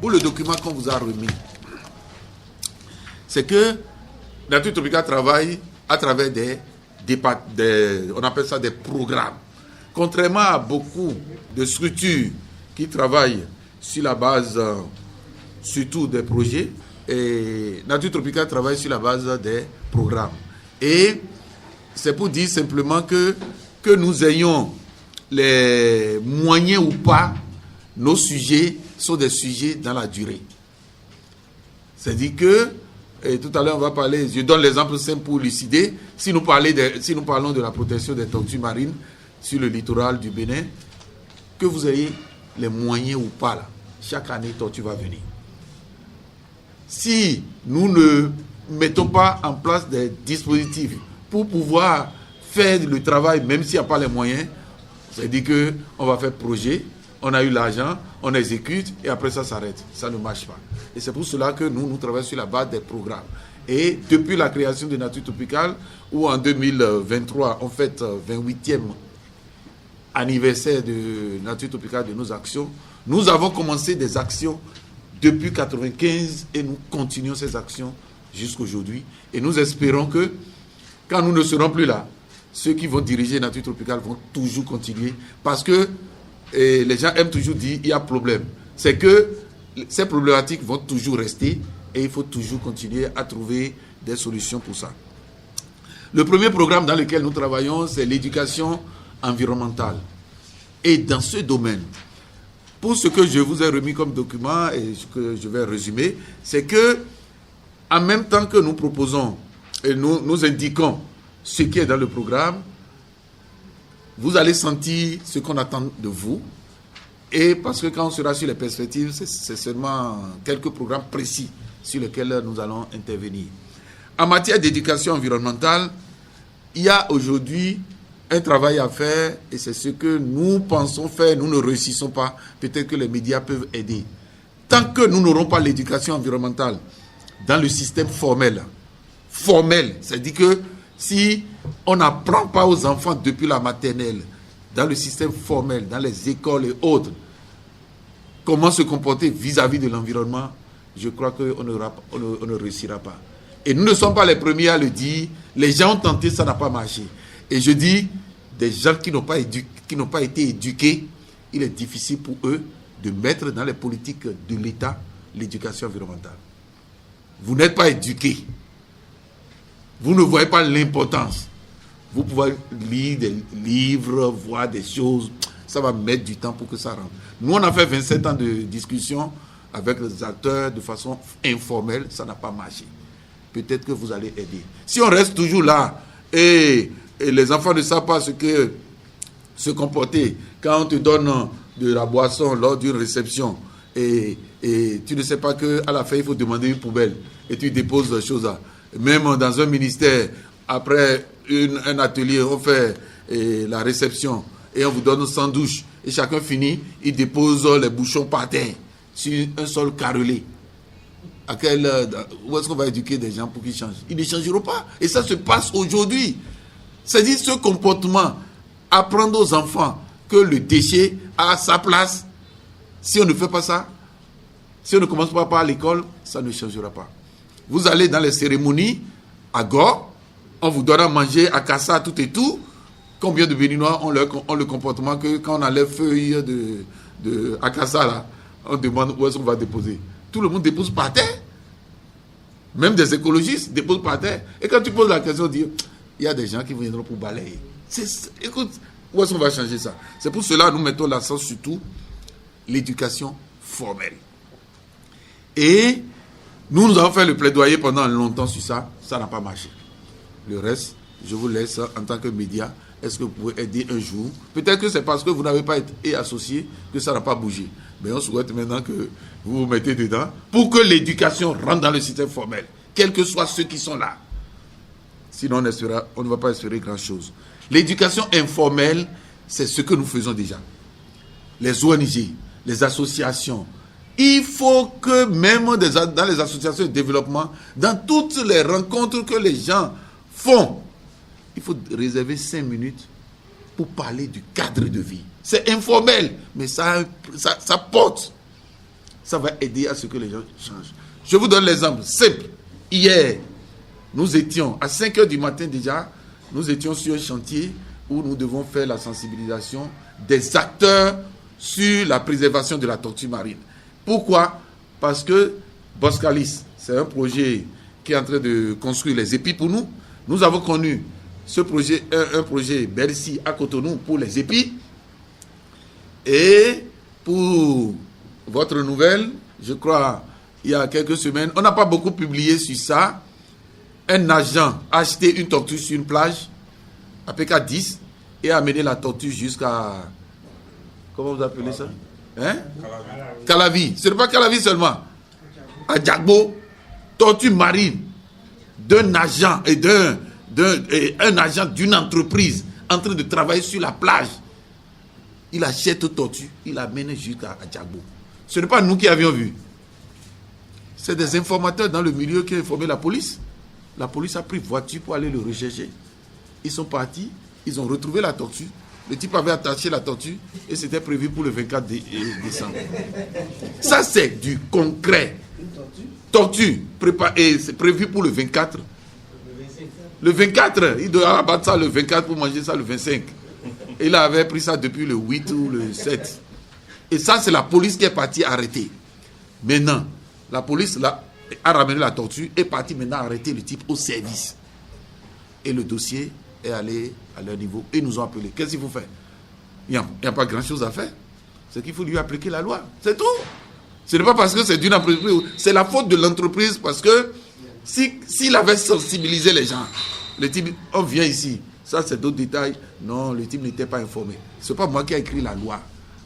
ou le document qu'on vous a remis, c'est que Nature Tropicale travaille à travers on appelle ça des programmes. Contrairement à beaucoup de structures qui travaillent sur la base surtout des projets, et Nature Tropicale travaille sur la base des programmes. Et c'est pour dire simplement que nous ayons les moyens ou pas, nos sujets sont des sujets dans la durée. C'est-à-dire que, et tout à l'heure on va parler, je donne l'exemple simple pour lucider, si nous parlons de la protection des tortues marines sur le littoral du Bénin, que vous ayez les moyens ou pas, là, chaque année, tortue va venir. Si nous ne mettons pas en place des dispositifs pour pouvoir faire le travail, même s'il n'y a pas les moyens, c'est-à-dire qu'on va faire projet, on a eu l'argent, on exécute, et après ça s'arrête. Ça ne marche pas. Et c'est pour cela que nous travaillons sur la base des programmes. Et depuis la création de Nature Tropicale, où en 2023, on fête 28e anniversaire de Nature Tropicale, de nos actions, nous avons commencé des actions depuis 1995 et nous continuons ces actions jusqu'à aujourd'hui. Et nous espérons que quand nous ne serons plus là, ceux qui vont diriger Nature Tropicale vont toujours continuer. Parce que les gens aiment toujours dire il y a problème. C'est que ces problématiques vont toujours rester et il faut toujours continuer à trouver des solutions pour ça. Le premier programme dans lequel nous travaillons, c'est l'éducation environnementale. Et dans ce domaine, pour ce que je vous ai remis comme document et ce que je vais résumer, c'est que en même temps que nous proposons et nous indiquons ce qui est dans le programme, vous allez sentir ce qu'on attend de vous. Et parce que quand on sera sur les perspectives, c'est seulement quelques programmes précis sur lesquels nous allons intervenir. En matière d'éducation environnementale, il y a aujourd'hui un travail à faire et c'est ce que nous pensons faire, nous ne réussissons pas. Peut-être que les médias peuvent aider. Tant que nous n'aurons pas l'éducation environnementale dans le système formel, c'est-à-dire que si on n'apprend pas aux enfants depuis la maternelle, dans le système formel, dans les écoles et autres, comment se comporter vis-à-vis de l'environnement, je crois qu'on ne réussira pas. Et nous ne sommes pas les premiers à le dire. Les gens ont tenté, ça n'a pas marché. Et je dis, des gens qui n'ont pas été éduqués, il est difficile pour eux de mettre dans les politiques de l'État l'éducation environnementale. Vous n'êtes pas éduqués. Vous ne voyez pas l'importance. Vous pouvez lire des livres, voir des choses. Ça va mettre du temps pour que ça rentre. Nous, on a fait 27 ans de discussion avec les acteurs de façon informelle. Ça n'a pas marché. Peut-être que vous allez aider. Si on reste toujours là et les enfants ne savent pas se comporter quand on te donne de la boisson lors d'une réception et tu ne sais pas qu'à la fin, il faut demander une poubelle et tu déposes les choses là. Même dans un ministère, après un atelier, on fait la réception et on vous donne 100 douches et chacun finit, il dépose les bouchons par terre sur un sol carrelé. Où est-ce qu'on va éduquer des gens pour qu'ils changent? Ils ne changeront pas. Et ça se passe aujourd'hui. C'est-à-dire ce comportement, apprendre aux enfants que le déchet a sa place. Si on ne fait pas ça, si on ne commence pas par l'école, ça ne changera pas. Vous allez dans les cérémonies à Gore, on vous donne à manger à Kassa, tout et tout. Combien de Béninois ont le comportement que quand on enlève feuilles de Kassa, là, on demande où est-ce qu'on va déposer. Tout le monde dépose par terre. Même des écologistes déposent par terre. Et quand tu poses la question, on dit, il y a des gens qui viendront pour balayer. Écoute, où est-ce qu'on va changer ça? C'est pour cela que nous mettons l'accent sur tout l'éducation formelle. Et nous avons fait le plaidoyer pendant longtemps sur ça. Ça n'a pas marché. Le reste, je vous laisse en tant que média. Est-ce que vous pouvez aider un jour? Peut-être que c'est parce que vous n'avez pas été associé que ça n'a pas bougé. Mais on souhaite maintenant que vous vous mettez dedans pour que l'éducation rentre dans le système formel, quels que soient ceux qui sont là. Sinon, on ne va pas espérer grand-chose. L'éducation informelle, c'est ce que nous faisons déjà. Les ONG, les associations. Il faut que même dans les associations de développement, dans toutes les rencontres que les gens font, il faut réserver 5 minutes pour parler du cadre de vie. C'est informel, mais ça porte. ça va aider à ce que les gens changent. Je vous donne l'exemple simple. Hier, nous étions à 5 h du matin déjà, nous étions sur un chantier où nous devons faire la sensibilisation des acteurs sur la préservation de la tortue marine. Pourquoi? Parce que Boscalis, c'est un projet qui est en train de construire les épis pour nous. Nous avons connu ce projet, un projet Bercy à Cotonou pour les épis. Et pour votre nouvelle, je crois, il y a quelques semaines, on n'a pas beaucoup publié sur ça. Un agent a acheté une tortue sur une plage, à PK10, et a amené la tortue jusqu'à... Comment vous appelez ça? Calavi. Ce n'est pas Calavi seulement. À Djagbo, tortue marine d'un agent et un agent d'une entreprise en train de travailler sur la plage. Il achète tortue, il l'amène jusqu'à Djagbo. Ce n'est pas nous qui avions vu. C'est des informateurs dans le milieu qui ont informé la police. La police a pris voiture pour aller le rechercher. Ils sont partis, ils ont retrouvé la tortue. Le type avait attaché la tortue et c'était prévu pour le 24 décembre. Ça, c'est du concret. Tortue, et c'est prévu pour le 24. Le 24, il doit abattre ça le 24 pour manger ça le 25. Et il avait pris ça depuis le 8 ou le 7. Et ça, c'est la police qui est partie arrêter. Maintenant, la police a ramené la tortue et est partie maintenant arrêter le type au service. Et le dossier est allé à leur niveau et nous ont appelés. Qu'est-ce qu'il faut faire? Il n'y a pas grand-chose à faire. C'est qu'il faut lui appliquer la loi. C'est tout. Ce n'est pas parce que c'est d'une entreprise. C'est la faute de l'entreprise parce que s'il avait sensibilisé les gens, le type, on vient ici. Ça, c'est d'autres détails. Non, le type n'était pas informé. Ce n'est pas moi qui ai écrit la loi.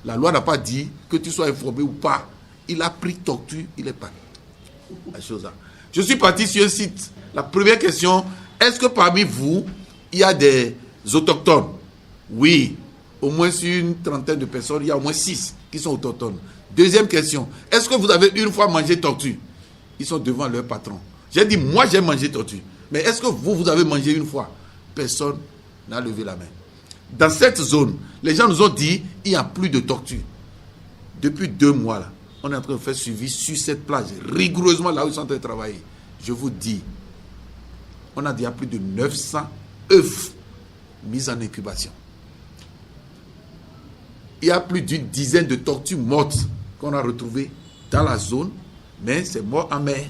La loi n'a pas dit que tu sois informé ou pas. Il a pris tortue, il est parti. La chose là. Je suis parti sur un site. La première question, est-ce que parmi vous, il y a des autochtones? Oui. Au moins sur une trentaine de personnes, il y a au moins 6 qui sont autochtones. Deuxième question, est-ce que vous avez une fois mangé tortue? Ils sont devant leur patron. J'ai dit, moi j'ai mangé tortue. Mais est-ce que vous avez mangé une fois? Personne n'a levé la main. Dans cette zone, les gens nous ont dit, il n'y a plus de tortue. Depuis 2 mois, là, on est en train de faire suivi sur cette plage, rigoureusement là où ils sont en train de travailler. Je vous dis, on a déjà plus de 900 œufs mis en incubation. Il y a plus d'une dizaine de tortues mortes qu'on a retrouvées dans la zone, mais c'est mort en mer.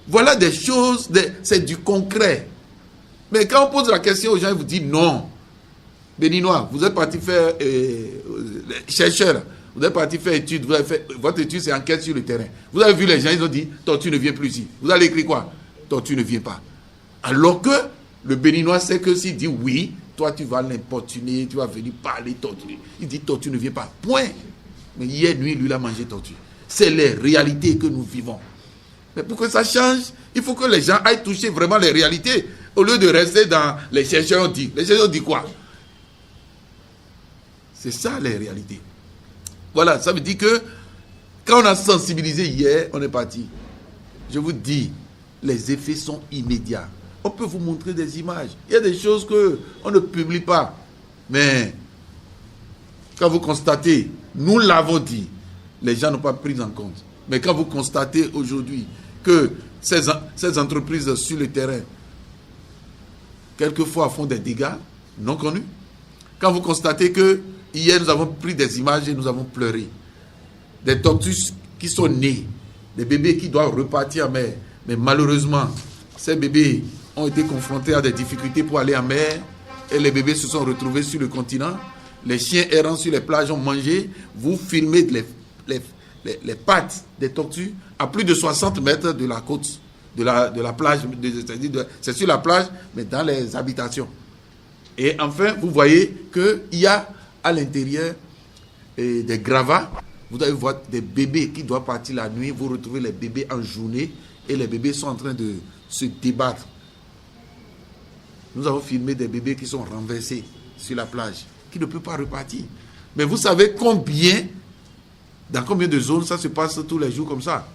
Voilà des choses, c'est du concret. Mais quand on pose la question aux gens, ils vous disent non. Béninois, vous êtes parti faire chercheur, vous êtes parti faire études, votre étude c'est enquête sur le terrain. Vous avez vu les gens, ils ont dit tortue ne vient plus ici. Vous allez écrire quoi? Tortue ne vient pas. Alors que le Béninois sait que s'il dit oui, toi tu vas l'importuner, tu vas venir parler tortue. Il dit tortue ne vient pas. Point. Mais hier nuit, lui, il a mangé tortue. C'est les réalités que nous vivons. Mais pour que ça change, il faut que les gens aillent toucher vraiment les réalités. Au lieu de rester dans les chercheurs ont dit. Les chercheurs ont dit quoi? C'est ça les réalités. Voilà, ça veut dire que quand on a sensibilisé hier, on est parti. Je vous dis, les effets sont immédiats. On peut vous montrer des images. Il y a des choses qu'on ne publie pas. Mais quand vous constatez, nous l'avons dit, les gens n'ont pas pris en compte. Mais quand vous constatez aujourd'hui que ces entreprises sur le terrain, quelquefois font des dégâts non connus, quand vous constatez que hier nous avons pris des images et nous avons pleuré, des tortues qui sont nées, des bébés qui doivent repartir en mer, mais malheureusement, ces bébés ont été confrontés à des difficultés pour aller en mer et les bébés se sont retrouvés sur le continent. Les chiens errants sur les plages ont mangé. Vous filmez les pattes des tortues à plus de 60 mètres de la côte, de la plage. C'est sur la plage, mais dans les habitations. Et enfin, vous voyez qu'il y a à l'intérieur des gravats. Vous allez voir des bébés qui doivent partir la nuit. Vous retrouvez les bébés en journée et les bébés sont en train de se débattre. Nous avons filmé des bébés qui sont renversés sur la plage, qui ne peuvent pas repartir. Mais vous savez dans combien de zones ça se passe tous les jours comme ça?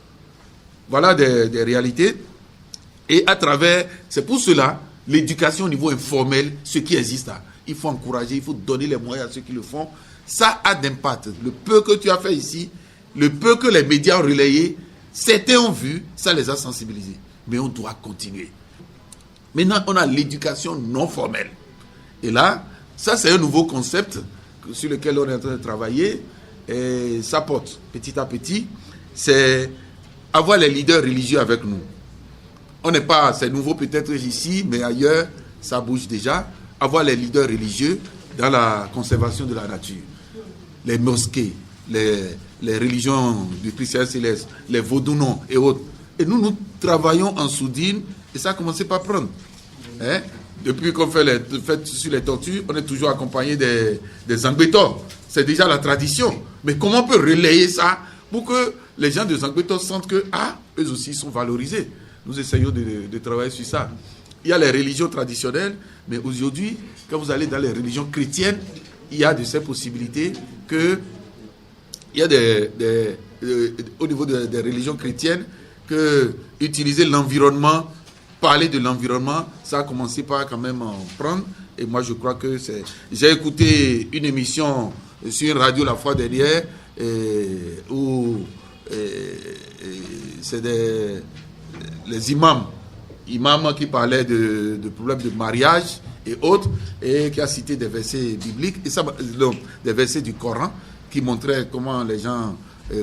Voilà des réalités. Et à travers, c'est pour cela, l'éducation au niveau informel, ce qui existe là, il faut encourager, il faut donner les moyens à ceux qui le font. Ça a d'impact. Le peu que tu as fait ici le peu que les médias ont relayé, certains ont vu, ça les a sensibilisés. Mais on doit continuer. Maintenant, on a l'éducation non formelle. Et là, ça c'est un nouveau concept sur lequel on est en train de travailler. Et ça porte petit à petit. C'est avoir les leaders religieux avec nous. On n'est pas, c'est nouveau peut-être ici, mais ailleurs, ça bouge déjà. Avoir les leaders religieux dans la conservation de la nature. Les mosquées, les religions du christianisme céleste, les vaudounoms et autres. Et nous travaillons en soudine et ça a commencé par prendre. Hein? Depuis qu'on fait les fêtes sur les tortues, on est toujours accompagné des Zangbetor. C'est déjà la tradition. Mais comment on peut relayer ça pour que les gens de Zangbetor sentent que, eux aussi sont valorisés. Nous essayons de travailler sur ça. Il y a les religions traditionnelles, mais aujourd'hui, quand vous allez dans les religions chrétiennes, il y a de ces possibilités que, il y a au niveau des religions chrétiennes, que utiliser l'environnement, parler de l'environnement, ça a commencé par quand même en prendre. Et moi, je crois que c'est... J'ai écouté une émission sur une radio la fois dernière, où c'est les imams qui parlaient de problèmes de mariage et autres, et qui a cité des versets bibliques, et ça, donc, des versets du Coran, qui montraient comment les gens,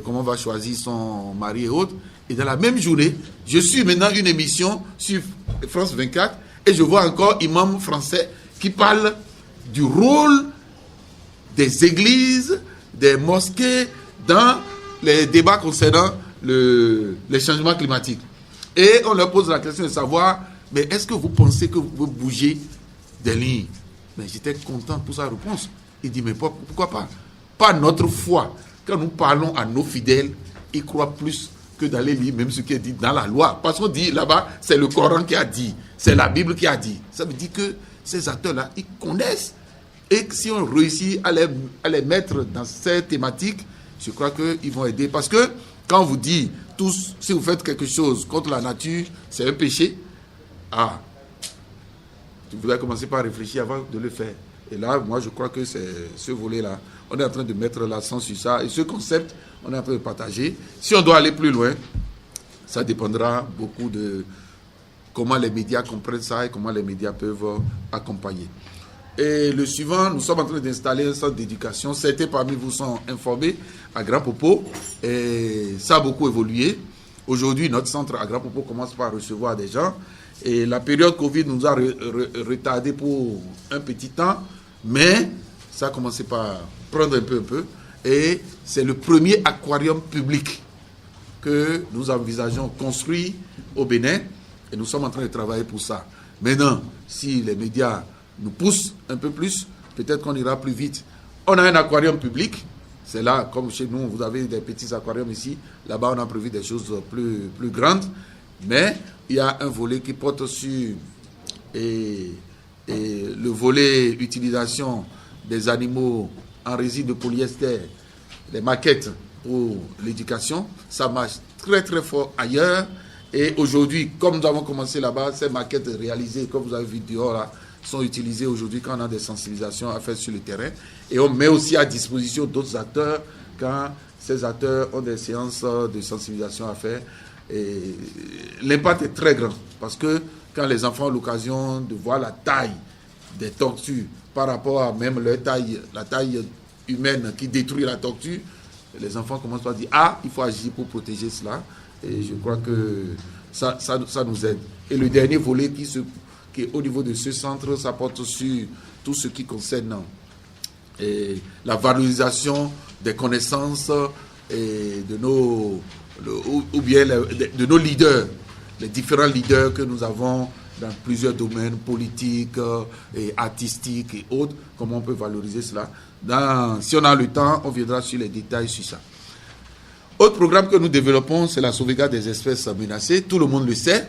comment on va choisir son mari et autres. Et dans la même journée, je suis maintenant une émission sur France 24, et je vois encore imam français qui parle du rôle des églises, des mosquées, dans les débats concernant les changements climatiques. Et on leur pose la question de savoir, mais est-ce que vous pensez que vous pouvez bouger des lignes? Mais j'étais content pour sa réponse. Il dit, mais pourquoi pas? Pas notre foi. Quand nous parlons à nos fidèles, ils croient plus que d'aller lire même ce qui est dit dans la loi. Parce qu'on dit là-bas, c'est le Coran qui a dit, c'est la Bible qui a dit. Ça veut dire que ces acteurs-là, ils connaissent. Et si on réussit à les mettre dans ces thématiques, je crois qu'ils vont aider. Parce que quand on vous dit, tous, si vous faites quelque chose contre la nature, c'est un péché. Vous allez commencer par réfléchir avant de le faire. Et là, moi, je crois que c'est ce volet-là. On est en train de mettre l'accent sur ça. Et ce concept, on est en train de partager. Si on doit aller plus loin, ça dépendra beaucoup de comment les médias comprennent ça et comment les médias peuvent accompagner. Et le suivant, nous sommes en train d'installer un centre d'éducation. Certains parmi vous sont informés à Grand Popo. Et ça a beaucoup évolué. Aujourd'hui, notre centre à Grand Popo commence par recevoir des gens. Et la période Covid nous a retardé pour un petit temps. Mais ça a commencé par prendre un peu. Et c'est le premier aquarium public que nous envisageons construire au Bénin. Et nous sommes en train de travailler pour ça. Maintenant, si les médias nous poussent un peu plus, peut-être qu'on ira plus vite. On a un aquarium public. C'est là, comme chez nous, vous avez des petits aquariums ici. Là-bas, on a prévu des choses plus grandes. Mais il y a un volet qui porte sur le volet utilisation des animaux en résine de polyester, les maquettes pour l'éducation. Ça marche très très fort ailleurs. Et aujourd'hui, comme nous avons commencé là-bas, ces maquettes réalisées, comme vous avez vu dehors là, sont utilisées aujourd'hui quand on a des sensibilisations à faire sur le terrain. Et on met aussi à disposition d'autres acteurs quand ces acteurs ont des séances de sensibilisation à faire. Et l'impact est très grand parce que quand les enfants ont l'occasion de voir la taille des tortues par rapport à même leur taille, la taille humaine qui détruit la tortue, les enfants commencent à dire il faut agir pour protéger cela. Et je crois que ça nous aide. Et le dernier volet qui est au niveau de ce centre, ça porte sur tout ce qui concerne la valorisation des connaissances et de nos leaders, les différents leaders que nous avons dans plusieurs domaines politiques et artistiques et autres, comment on peut valoriser cela. Si on a le temps, on viendra sur les détails sur ça. Autre programme que nous développons, c'est la sauvegarde des espèces menacées. Tout le monde le sait,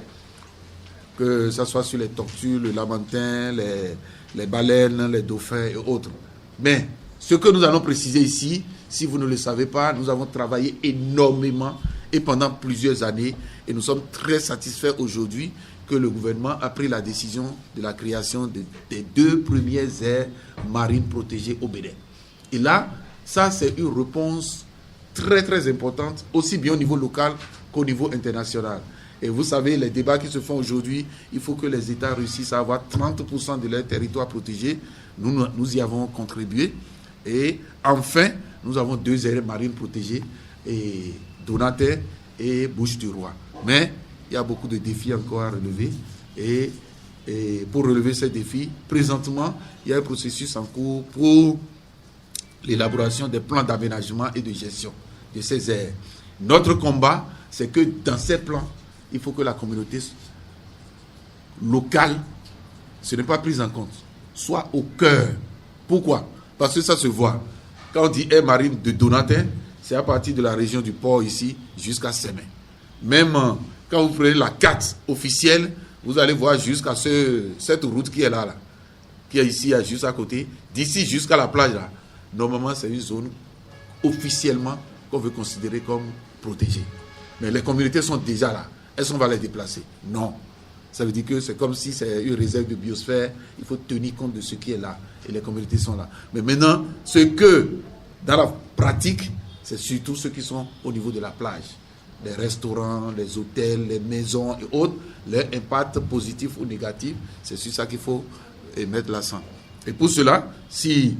que ce soit sur les tortues, le lamantin, les baleines, les dauphins et autres. Mais ce que nous allons préciser ici, si vous ne le savez pas, nous avons travaillé énormément et pendant plusieurs années, et nous sommes très satisfaits aujourd'hui que le gouvernement a pris la décision de la création des 2 premières aires marines protégées au Bénin. Et là, ça c'est une réponse très très importante, aussi bien au niveau local qu'au niveau international. Et vous savez, les débats qui se font aujourd'hui, il faut que les États réussissent à avoir 30% de leur territoire protégé. Nous y avons contribué. Et enfin, nous avons 2 aires marines protégées, et Donater et Bouches-du-Roi. Mais il y a beaucoup de défis encore à relever. Et pour relever ces défis, présentement, il y a un processus en cours pour l'élaboration des plans d'aménagement et de gestion de ces aires. Notre combat, c'est que dans ces plans, il faut que la communauté locale, ce n'est pas prise en compte, soit au cœur. Pourquoi? Parce que ça se voit. Quand on dit aire marine de Donatin, c'est à partir de la région du port ici jusqu'à Sémé. Même quand vous prenez la carte officielle, vous allez voir jusqu'à cette route qui est là, qui est ici, juste à côté. D'ici jusqu'à la plage, là, normalement, c'est une zone officiellement qu'on veut considérer comme protégée. Mais les communautés sont déjà là. Est-ce qu'on va les déplacer? Non. Ça veut dire que c'est comme si c'est une réserve de biosphère. Il faut tenir compte de ce qui est là. Et les communautés sont là. Mais maintenant, ce que, dans la pratique, c'est surtout ceux qui sont au niveau de la plage. Les restaurants, les hôtels, les maisons et autres, leur impact positif ou négatif, c'est sur ça qu'il faut mettre l'accent. Et pour cela, si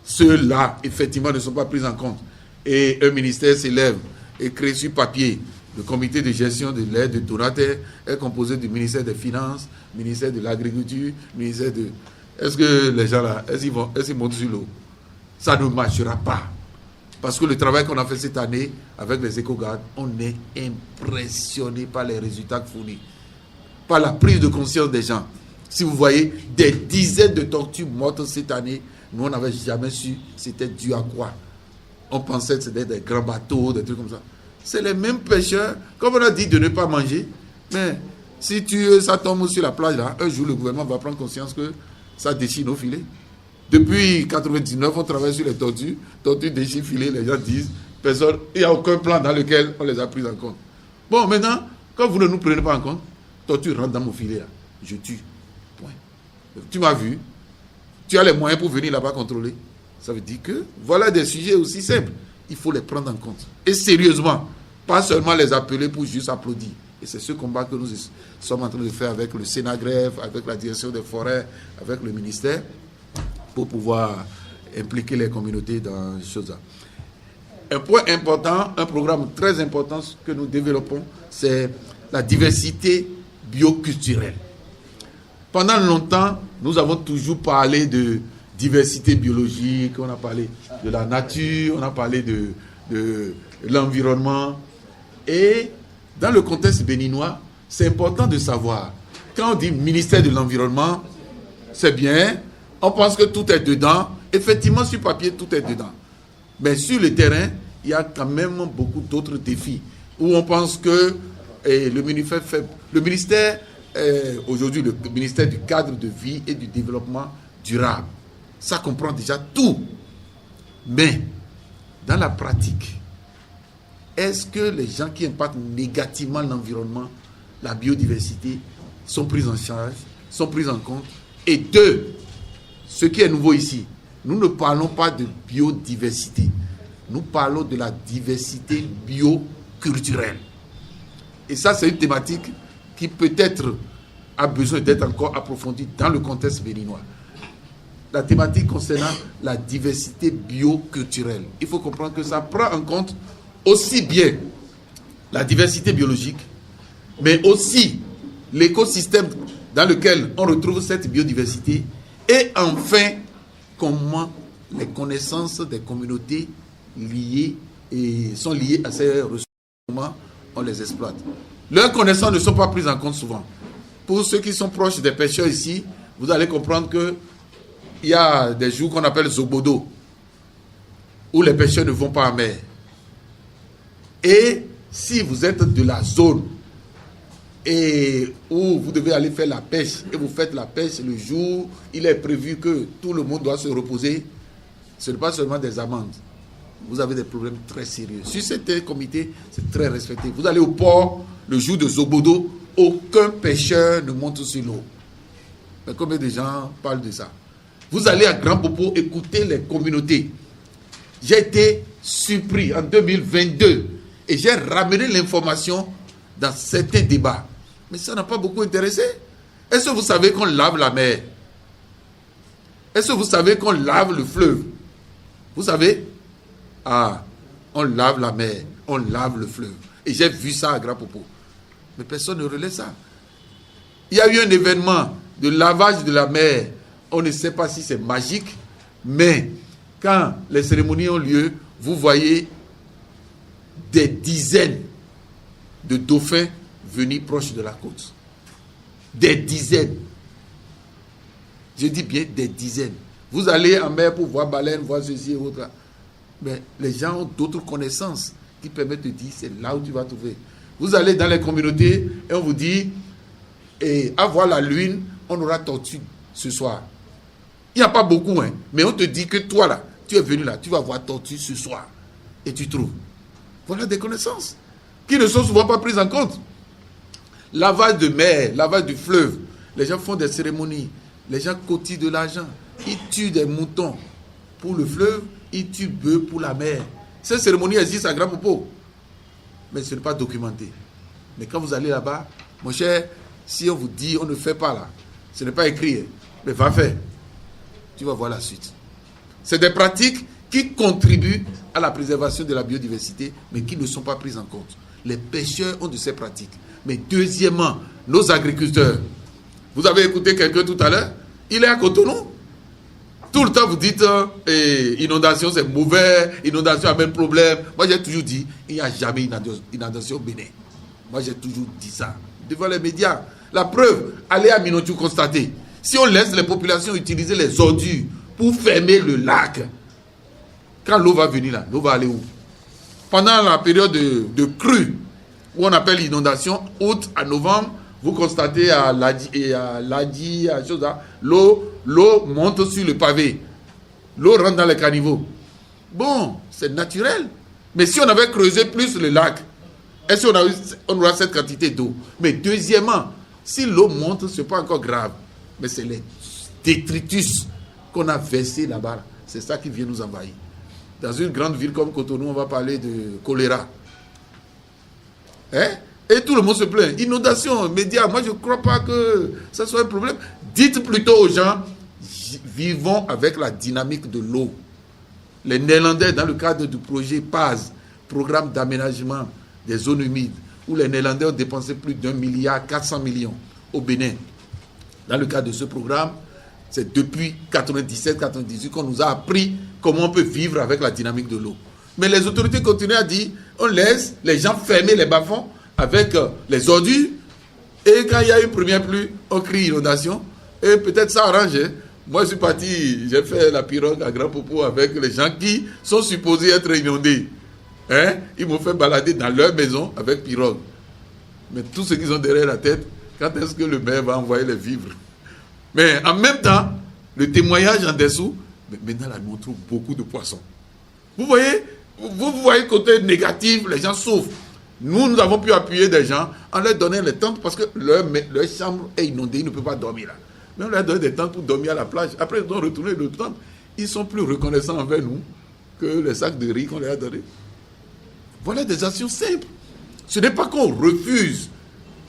ceux-là, effectivement, ne sont pas pris en compte, et un ministère s'élève et crée sur papier le comité de gestion de l'aide de Donater, est composé du ministère des Finances, ministère de l'Agriculture, ministère de... Est-ce que les gens là, est-ce qu'ils montent sur l'eau? Ça ne marchera pas. Parce que le travail qu'on a fait cette année avec les éco-gardes, on est impressionné par les résultats fournis, par la prise de conscience des gens. Si vous voyez des dizaines de tortues mortes cette année, nous on n'avait jamais su c'était dû à quoi. On pensait que c'était des grands bateaux, des trucs comme ça. C'est les mêmes pêcheurs, comme on a dit de ne pas manger, mais si ça tombe sur la plage là, un jour le gouvernement va prendre conscience que ça déchire nos filets. Depuis 1999, on travaille sur les tortues déchirent filets, les gens disent, personne, il n'y a aucun plan dans lequel on les a pris en compte. Bon, maintenant, quand vous ne nous prenez pas en compte, tortue rentre dans mon filet là, je tue. Point. Tu m'as vu, tu as les moyens pour venir là-bas contrôler. Ça veut dire que voilà des sujets aussi simples. Il faut les prendre en compte. Et sérieusement, pas seulement les appeler pour juste applaudir. Et c'est ce combat que nous sommes en train de faire avec le Sénagrève, avec la direction des forêts, avec le ministère, pour pouvoir impliquer les communautés dans ces choses-là. Un point important, un programme très important que nous développons, c'est la diversité bioculturelle. Pendant longtemps, nous avons toujours parlé de diversité biologique, on a parlé de la nature, on a parlé de l'environnement. Et dans le contexte béninois, c'est important de savoir, quand on dit ministère de l'Environnement, c'est bien, on pense que tout est dedans. Effectivement, sur papier, tout est dedans. Mais sur le terrain, il y a quand même beaucoup d'autres défis où on pense que le ministère, aujourd'hui, le ministère du cadre de vie et du développement durable, ça comprend déjà tout. Mais, dans la pratique, est-ce que les gens qui impactent négativement l'environnement, la biodiversité, sont pris en charge, sont pris en compte? Et deux, ce qui est nouveau ici, nous ne parlons pas de biodiversité. Nous parlons de la diversité bioculturelle. Et ça, c'est une thématique qui peut-être a besoin d'être encore approfondie dans le contexte béninois. La thématique concernant la diversité bioculturelle. Il faut comprendre que ça prend en compte aussi bien la diversité biologique, mais aussi l'écosystème dans lequel on retrouve cette biodiversité, et enfin, comment les connaissances des communautés sont liées à ces ressources, comment on les exploite. Leurs connaissances ne sont pas prises en compte souvent. Pour ceux qui sont proches des pêcheurs ici, vous allez comprendre que il y a des jours qu'on appelle Zobodo, où les pêcheurs ne vont pas en mer. Et si vous êtes de la zone et où vous devez aller faire la pêche, et vous faites la pêche le jour, il est prévu que tout le monde doit se reposer, ce n'est pas seulement des amendes. Vous avez des problèmes très sérieux. Sur cet comité, c'est très respecté. Vous allez au port, le jour de Zobodo, aucun pêcheur ne monte sur l'eau. Mais combien de gens parlent de ça? Vous allez à Grand Popo écouter les communautés. J'ai été surpris en 2022 et j'ai ramené l'information dans certains débats. Mais ça n'a pas beaucoup intéressé. Est-ce que vous savez qu'on lave la mer? Est-ce que vous savez qu'on lave le fleuve? Vous savez? Ah, on lave la mer, on lave le fleuve. Et j'ai vu ça à Grand Popo. Mais personne ne relaie ça. Il y a eu un événement de lavage de la mer. On ne sait pas si c'est magique, mais quand les cérémonies ont lieu, vous voyez des dizaines de dauphins venir proches de la côte. Des dizaines. Je dis bien des dizaines. Vous allez en mer pour voir baleines, voir ceci et autre. Mais les gens ont d'autres connaissances qui permettent de dire c'est là où tu vas trouver. Vous allez dans les communautés et on vous dit et à voir la lune, on aura tortue ce soir. Il n'y a pas beaucoup, hein, mais on te dit que toi là, tu es venu là, tu vas voir tortue ce soir. Et tu trouves. Voilà des connaissances qui ne sont souvent pas prises en compte. Lavage de mer, lavage du fleuve. Les gens font des cérémonies. Les gens cotissent de l'argent. Ils tuent des moutons pour le fleuve. Ils tuent bœufs pour la mer. Ces cérémonies existent à Grand Popo. Mais ce n'est pas documenté. Mais quand vous allez là-bas, mon cher, si on vous dit on ne fait pas là, ce n'est pas écrit. Mais va faire. Tu vas voir la suite. C'est des pratiques qui contribuent à la préservation de la biodiversité, mais qui ne sont pas prises en compte. Les pêcheurs ont de ces pratiques. Mais deuxièmement, nos agriculteurs. Vous avez écouté quelqu'un tout à l'heure? Il est à Cotonou. Tout le temps, vous dites inondation, c'est mauvais, inondation amène problème. Moi, j'ai toujours dit, il n'y a jamais inondation au Bénin. Moi, j'ai toujours dit ça. Devant les médias. La preuve, allez à Minotou constater. Si on laisse les populations utiliser les ordures pour fermer le lac, quand l'eau va venir là, l'eau va aller où? Pendant la période de crue, où on appelle inondation, août à novembre, vous constatez à Ladi, à chose là, l'eau monte sur le pavé. L'eau rentre dans les caniveaux. Bon, c'est naturel. Mais si on avait creusé plus le lac, est-ce qu'on aura cette quantité d'eau? Mais deuxièmement, si l'eau monte, ce n'est pas encore grave. Mais c'est les détritus qu'on a versés là-bas. C'est ça qui vient nous envahir. Dans une grande ville comme Cotonou, on va parler de choléra. Hein? Et tout le monde se plaint. Inondation, médias, moi je ne crois pas que ça soit un problème. Dites plutôt aux gens, vivons avec la dynamique de l'eau. Les Néerlandais, dans le cadre du projet PAZ, programme d'aménagement des zones humides, où les Néerlandais ont dépensé plus d'1,4 milliard au Bénin. Dans le cadre de ce programme, c'est depuis 97-98 qu'on nous a appris comment on peut vivre avec la dynamique de l'eau. Mais les autorités continuent à dire, on laisse les gens fermer les bas-fonds avec les ordures, et quand il y a une première pluie, on crie inondation, et peut-être ça arrange. Moi, je suis parti, j'ai fait la pirogue à Grand Popo avec les gens qui sont supposés être inondés. Hein? Ils m'ont fait balader dans leur maison avec pirogue. Mais tout ce qu'ils ont derrière la tête, quand est-ce que le maire va envoyer les vivres? Mais en même temps, le témoignage en dessous, maintenant là, nous trouvons beaucoup de poissons. Vous voyez le côté négatif, les gens souffrent. Nous avons pu appuyer des gens en leur donnant les tentes parce que leur chambre est inondée, ils ne peuvent pas dormir là. Mais on leur donne des tentes pour dormir à la plage. Après, ils doivent retourner le tente. Ils sont plus reconnaissants envers nous que les sacs de riz qu'on leur a donnés. Voilà des actions simples. Ce n'est pas qu'on refuse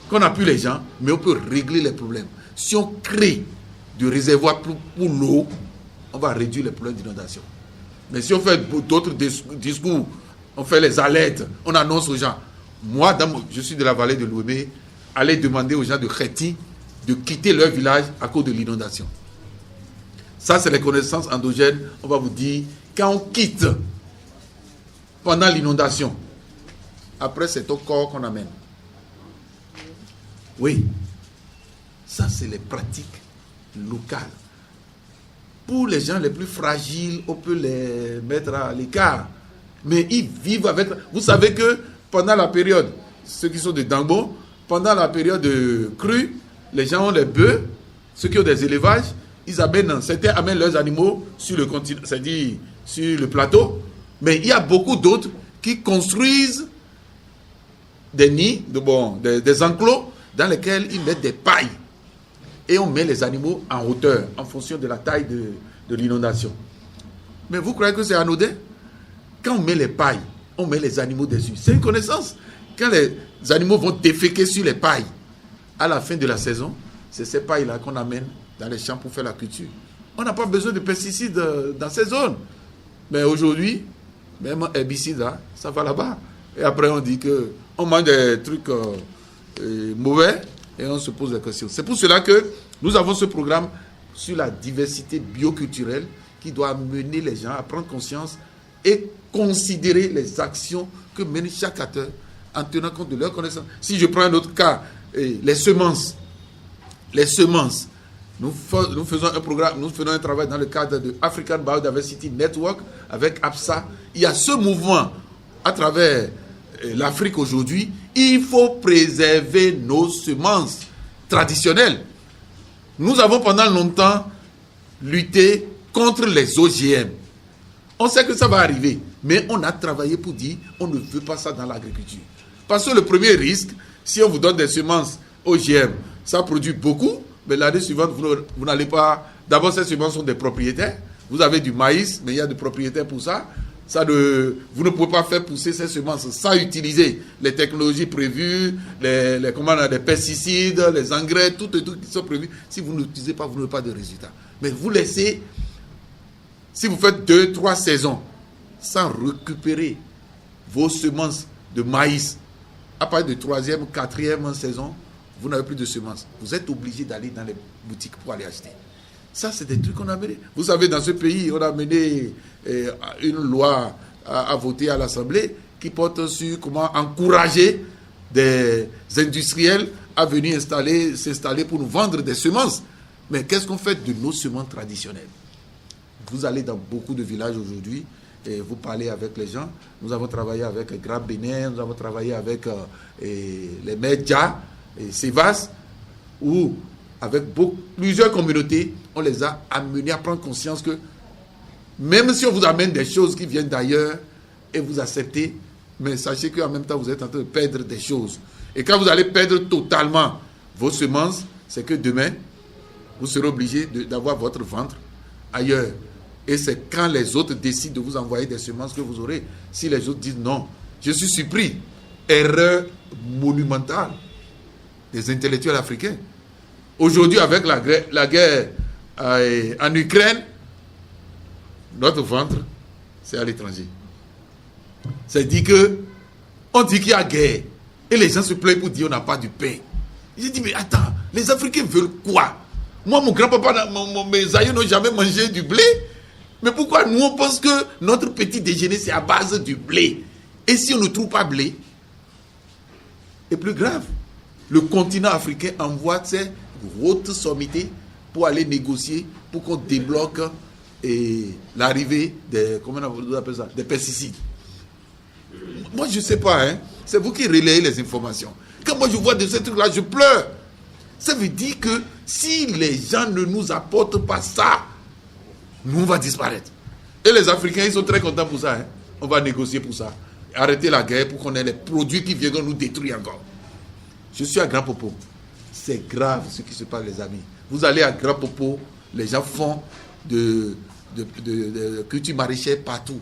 qu'on appuie les gens, mais on peut régler les problèmes. Si on crée du réservoir pour l'eau, on va réduire les problèmes d'inondation. Mais si on fait d'autres discours, on fait les alertes, on annonce aux gens. Moi, je suis de la vallée de l'Ouémé, allez demander aux gens de Kheti de quitter leur village à cause de l'inondation. Ça, c'est les connaissances endogènes. On va vous dire, quand on quitte pendant l'inondation, après c'est au corps qu'on amène. Oui, ça c'est les pratiques locales. Pour les gens les plus fragiles, on peut les mettre à l'écart. Mais ils vivent avec... Vous savez que pendant la période, ceux qui sont de Dangbo, pendant la période de crue, les gens ont les bœufs, ceux qui ont des élevages, certains amènent leurs animaux sur le continent, c'est-à-dire sur le plateau. Mais il y a beaucoup d'autres qui construisent des nids, des enclos dans lesquels ils mettent des pailles. Et on met les animaux en hauteur, en fonction de la taille de l'inondation. Mais vous croyez que c'est anodin? Quand on met les pailles, on met les animaux dessus. C'est une connaissance. Quand les animaux vont déféquer sur les pailles, à la fin de la saison, c'est ces pailles-là qu'on amène dans les champs pour faire la culture. On n'a pas besoin de pesticides dans ces zones. Mais aujourd'hui, même herbicides, là, ça va là-bas. Et après, on dit qu'on mange des trucs mauvais et on se pose la question. C'est pour cela que nous avons ce programme sur la diversité bioculturelle qui doit amener les gens à prendre conscience et considérer les actions que mène chaque acteur en tenant compte de leurs connaissances. Si je prends un autre cas, les semences. Nous faisons un programme, nous faisons un travail dans le cadre de African Biodiversity Network avec APSA. Il y a ce mouvement à travers l'Afrique aujourd'hui. Il faut préserver nos semences traditionnelles. Nous avons pendant longtemps lutté contre les OGM. On sait que ça va arriver, mais on a travaillé pour dire on ne veut pas ça dans l'agriculture. Parce que le premier risque, si on vous donne des semences OGM, ça produit beaucoup, mais l'année suivante, vous n'allez pas... D'abord, ces semences sont des propriétaires. Vous avez du maïs, mais il y a des propriétaires pour ça. Vous ne pouvez pas faire pousser ces semences sans utiliser les technologies prévues, les pesticides, les engrais, tout qui sont prévus. Si vous n'utilisez pas, vous n'aurez pas de résultat. Mais vous laissez, si vous faites 2-3 saisons sans récupérer vos semences de maïs, à partir de 3e, 4e saison, vous n'avez plus de semences. Vous êtes obligé d'aller dans les boutiques pour aller acheter. Ça, c'est des trucs qu'on a menés. Vous savez, dans ce pays, on a mené une loi à voter à l'Assemblée qui porte sur comment encourager des industriels à venir s'installer pour nous vendre des semences. Mais qu'est-ce qu'on fait de nos semences traditionnelles? Vous allez dans beaucoup de villages aujourd'hui et vous parlez avec les gens. Nous avons travaillé avec Grand Bénin, nous avons travaillé avec les Medja et Sévas, où avec plusieurs communautés, on les a amenés à prendre conscience que même si on vous amène des choses qui viennent d'ailleurs et vous acceptez, mais sachez qu'en même temps, vous êtes en train de perdre des choses. Et quand vous allez perdre totalement vos semences, c'est que demain, vous serez obligé d'avoir votre ventre ailleurs. Et c'est quand les autres décident de vous envoyer des semences que vous aurez. Si les autres disent non, je suis surpris. Erreur monumentale des intellectuels africains. Aujourd'hui, avec la guerre en Ukraine, notre ventre, c'est à l'étranger. C'est-à-dire que on dit qu'il y a guerre. Et les gens se plaignent pour dire on n'a pas du pain. J'ai dit, mais attends, les Africains veulent quoi? Moi, mon grand-papa, mes aïeux n'ont jamais mangé du blé. Mais pourquoi nous, on pense que notre petit déjeuner, c'est à base du blé? Et si on ne trouve pas blé? Et plus grave, le continent africain envoie ses hautes sommités pour aller négocier, pour qu'on débloque l'arrivée des, comment on appelle ça, des pesticides. Moi, je ne sais pas, hein. C'est vous qui relayez les informations. Quand moi je vois de ces trucs-là, je pleure. Ça veut dire que si les gens ne nous apportent pas ça, nous, on va disparaître. Et les Africains, ils sont très contents pour ça. Hein. On va négocier pour ça. Arrêter la guerre pour qu'on ait les produits qui viendront nous détruire encore. Je suis à Grand Popo. C'est grave ce qui se passe, les amis. Vous allez à Grand Popo, les gens font de culture maraîchère partout.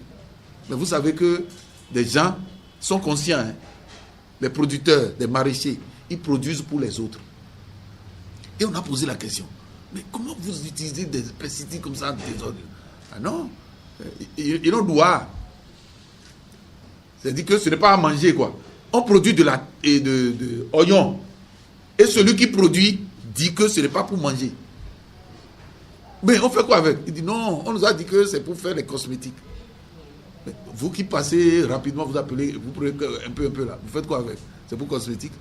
Mais vous savez que des gens sont conscients. Hein. Les producteurs, des maraîchers, ils produisent pour les autres. Et on a posé la question. Mais comment vous utilisez des pesticides comme ça? Ah non. Ils don't doit. C'est-à-dire que ce n'est pas à manger, quoi. On produit de oignons. Et celui qui produit dit que ce n'est pas pour manger. Mais on fait quoi avec? Il dit non, on nous a dit que c'est pour faire les cosmétiques. Mais vous qui passez rapidement, vous appelez, vous prenez un peu là. Vous faites quoi avec? C'est pour cosmétiques.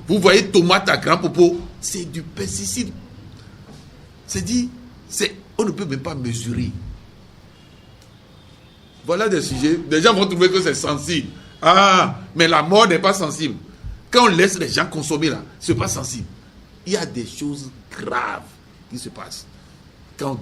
Vous voyez tomate à Grand Popo, c'est du pesticide. C'est dit, on ne peut même pas mesurer. Voilà des sujets. Des gens vont trouver que c'est sensible. Ah, mais la mort n'est pas sensible. Quand on laisse les gens consommer là, ce n'est pas sensible. Il y a des choses graves qui se passent. Quand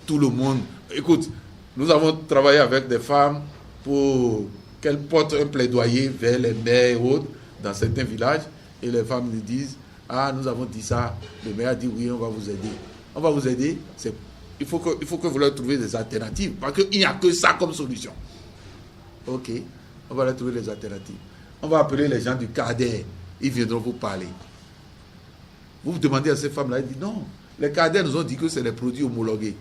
tout le monde... Écoute, nous avons travaillé avec des femmes pour qu'elles portent un plaidoyer vers les maires et autres dans certains villages. Et les femmes nous disent, ah, nous avons dit ça. Le maire a dit, oui, on va vous aider. On va vous aider. Il faut que vous leur trouviez des alternatives. Parce qu'il n'y a que ça comme solution. Ok, on va aller trouver les alternatives. On va appeler les gens du CADER. Ils viendront vous parler. Vous vous demandez à ces femmes-là, ils disent non. Les CADER nous ont dit que c'est des produits homologués.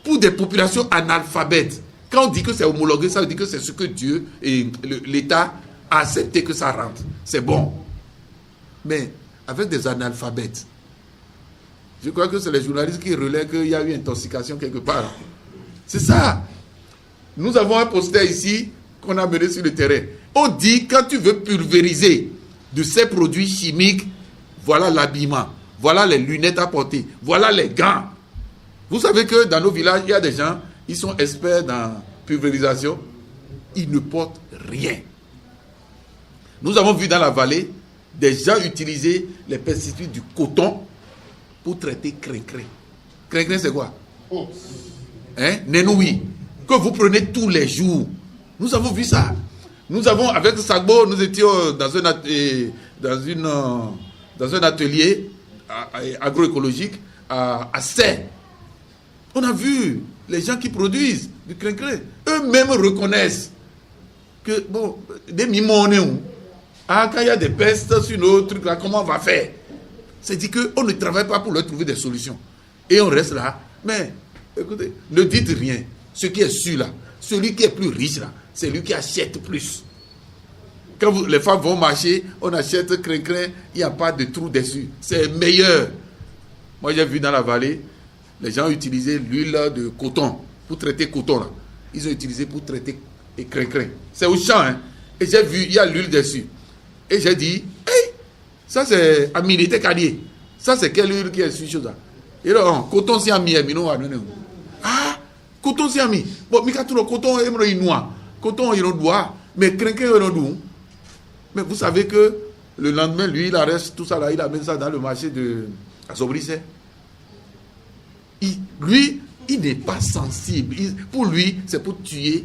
Pour des populations analphabètes, quand on dit que c'est homologué, ça veut dire que c'est ce que Dieu et l'État a accepté que ça rentre. C'est bon. Mais avec des analphabètes, je crois que c'est les journalistes qui relaient qu'il y a eu intoxication quelque part. C'est ça. Nous avons un poster ici qu'on a mené sur le terrain. On dit, quand tu veux pulvériser de ces produits chimiques, voilà l'habillement, voilà les lunettes à porter, voilà les gants. Vous savez que dans nos villages, il y a des gens, ils sont experts dans pulvérisation, ils ne portent rien. Nous avons vu dans la vallée des gens utiliser les pesticides du coton pour traiter crin-crin. Crin-crin, c'est quoi? Nénoui, que vous prenez tous les jours. Nous avons vu ça. Nous avons, avec Sagbo, nous étions dans un atelier agroécologique à Sey. On a vu les gens qui produisent du crin-crin. Eux-mêmes reconnaissent que, bon, des mimons, quand il y a des pestes sur nos trucs là, comment on va faire? C'est dit qu'on ne travaille pas pour leur trouver des solutions. Et on reste là. Mais, écoutez, ne dites rien. Ce qui est sûr là, celui qui est plus riche là, c'est lui qui achète plus. Quand les femmes vont marcher, on achète crin-crin, il n'y a pas de trou dessus. C'est meilleur. Moi, j'ai vu dans la vallée, les gens utilisaient l'huile de coton pour traiter coton là. Ils ont utilisé pour traiter crin-crin. C'est au champ, hein. Et j'ai vu, il y a l'huile dessus. Et j'ai dit, hey, ça c'est aminité cadier. Ça c'est quelle huile qui est sur chose là? Et là, coton si ami, ah, coton si ami. Bon, mais quand le coton est noir, coton est noir, mais crin-crin est noir. Mais vous savez que le lendemain, lui, il arrête tout ça là, il amène ça dans le marché de Sobrissé. Lui, il n'est pas sensible. Pour lui, c'est pour tuer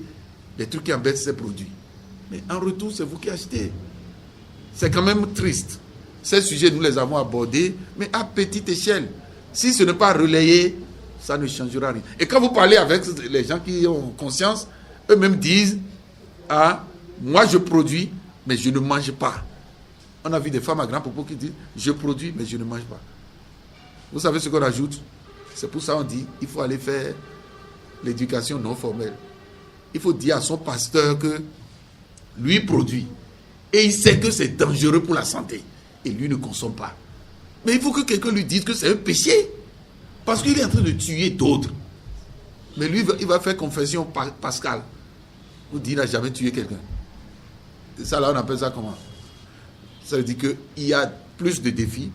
les trucs qui embêtent ses produits. Mais en retour, c'est vous qui achetez. C'est quand même triste. Ces sujets, nous les avons abordés, mais à petite échelle. Si ce n'est pas relayé, ça ne changera rien. Et quand vous parlez avec les gens qui ont conscience, eux-mêmes disent, ah, moi je produis, mais je ne mange pas. On a vu des femmes à grands propos qui disent, je produis, mais je ne mange pas. Vous savez ce qu'on ajoute? C'est pour ça qu'on dit, il faut aller faire l'éducation non formelle. Il faut dire à son pasteur que lui produit. Et il sait que c'est dangereux pour la santé. Et lui ne consomme pas. Mais il faut que quelqu'un lui dise que c'est un péché. Parce qu'il est en train de tuer d'autres. Mais lui, il va faire confession pascale. Vous dites, il n'a jamais tué quelqu'un. Et ça, là, on appelle ça comment? Ça veut dire qu'il y a plus de défis.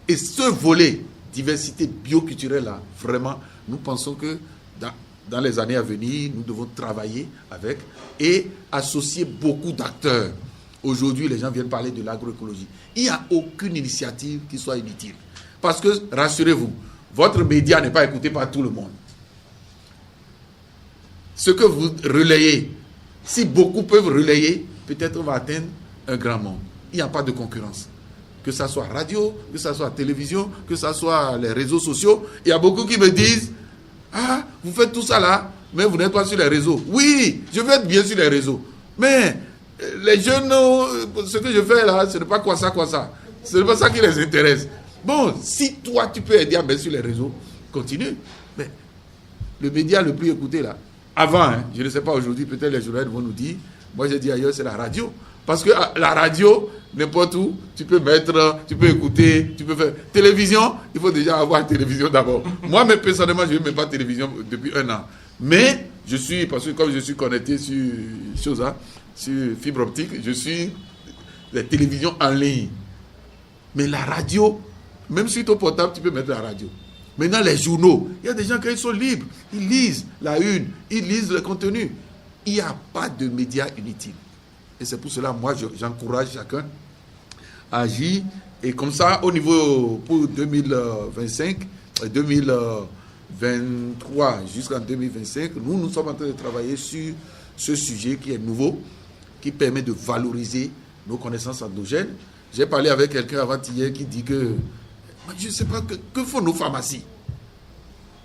Et ce volet, diversité bioculturelle, là, vraiment, nous pensons que dans les années à venir, nous devons travailler avec et associer beaucoup d'acteurs. Aujourd'hui, les gens viennent parler de l'agroécologie. Il n'y a aucune initiative qui soit inutile. Parce que, rassurez-vous, votre média n'est pas écouté par tout le monde. Ce que vous relayez, si beaucoup peuvent relayer, peut-être on va atteindre un grand monde. Il n'y a pas de concurrence. Que ça soit radio, que ça soit télévision, que ça soit les réseaux sociaux. Il y a beaucoup qui me disent, ah, vous faites tout ça là, mais vous n'êtes pas sur les réseaux. Oui, je veux être bien sur les réseaux. Mais les jeunes, ce que je fais là, ce n'est pas quoi ça. Ce n'est pas ça qui les intéresse. Bon, si toi tu peux aider à mettre sur les réseaux, continue. Mais le média le plus écouté là, avant, hein, je ne sais pas aujourd'hui, peut-être les journalistes vont nous dire, moi j'ai dit ailleurs, c'est la radio. Parce que la radio, n'importe où, tu peux mettre, tu peux écouter, tu peux faire. Télévision, il faut déjà avoir télévision d'abord. Moi, mais personnellement, je n'ai même pas de télévision depuis 1 an. Mais, parce que comme je suis connecté sur fibre optique, je suis la télévision en ligne. Mais la radio, même sur ton portable, tu peux mettre la radio. Maintenant, les journaux, il y a des gens qui sont libres. Ils lisent la une, ils lisent le contenu. Il n'y a pas de médias inutiles. Et c'est pour cela, moi, j'encourage chacun à agir. Et comme ça, au niveau, pour 2025, 2023 jusqu'en 2025, nous sommes en train de travailler sur ce sujet qui est nouveau, qui permet de valoriser nos connaissances endogènes. J'ai parlé avec quelqu'un avant-hier qui dit que, je ne sais pas, que font nos pharmacies?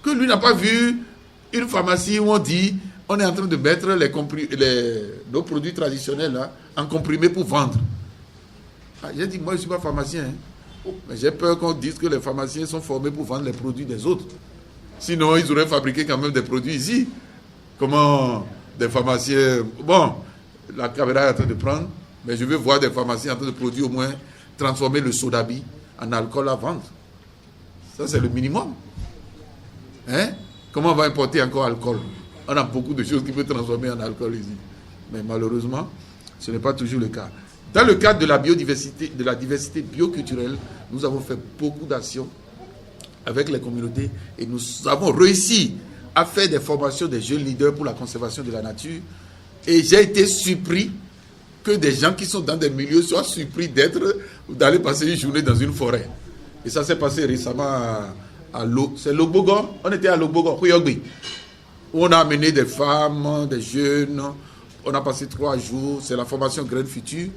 Que lui n'a pas vu une pharmacie où on dit, on est en train de mettre nos produits traditionnels là, en comprimés pour vendre. J'ai dit, moi je ne suis pas pharmacien, hein. Mais j'ai peur qu'on dise que les pharmaciens sont formés pour vendre les produits des autres. Sinon, ils auraient fabriqué quand même des produits ici. Comment des pharmaciens... Bon, la caméra est en train de prendre, mais je veux voir des pharmaciens en train de produire au moins, transformer le sodabi en alcool à vendre. Ça, c'est le minimum. Hein? Comment on va importer encore alcool? On a beaucoup de choses qui peuvent transformer en alcool ici. Mais malheureusement, ce n'est pas toujours le cas. Dans le cadre de la biodiversité, de la diversité bioculturelle, nous avons fait beaucoup d'actions avec les communautés et nous avons réussi à faire des formations des jeunes leaders pour la conservation de la nature. Et j'ai été surpris que des gens qui sont dans des milieux soient surpris d'aller passer une journée dans une forêt. Et ça s'est passé récemment à Logbogon. On était à Logbogon, où on a amené des femmes, des jeunes. On a passé 3 jours. C'est la formation Graines Futures.